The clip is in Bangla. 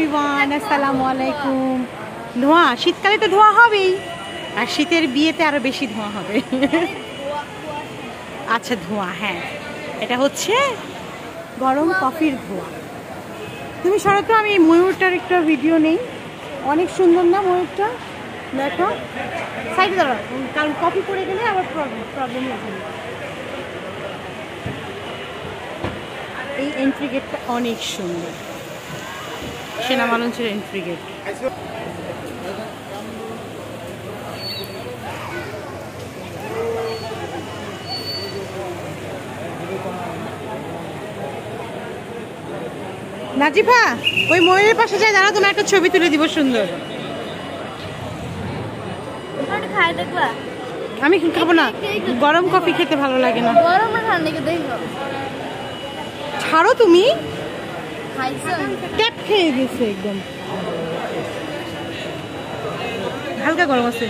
এভরিওয়ান, আসসালামু আলাইকুম। ধোঁয়া, শীতকালে তো ধোঁয়া হবেই, আর শীতের বিয়েতে আরো বেশি ধোঁয়া হবে। আচ্ছা ধোঁয়া, হ্যাঁ এটা হচ্ছে গরম কফির ধোঁয়া। তুমি সরো তো, আমি ময়ূরটার একটা ভিডিও নেই। অনেক সুন্দর না ময়ূরটা? দেখো সাইডে দাঁড়াও, কারণ কপি করে গেলে আবার প্রবলেম হবে। এই এন্ট্রি গেটটা অনেক সুন্দর, সেনামা লঞ্চের এন্ট্রি গেট। নাজিফা, ওই ময়ূরের পাশে যায় দাঁড়া, তোমার একটা ছবি তুলে দিব সুন্দর। আমি খাবো না, গরম কফি খেতে ভালো লাগে না। ছাড়ো তুমি, ট্যাপ খেয়ে গেছে একদম। হালকা গরম আছে।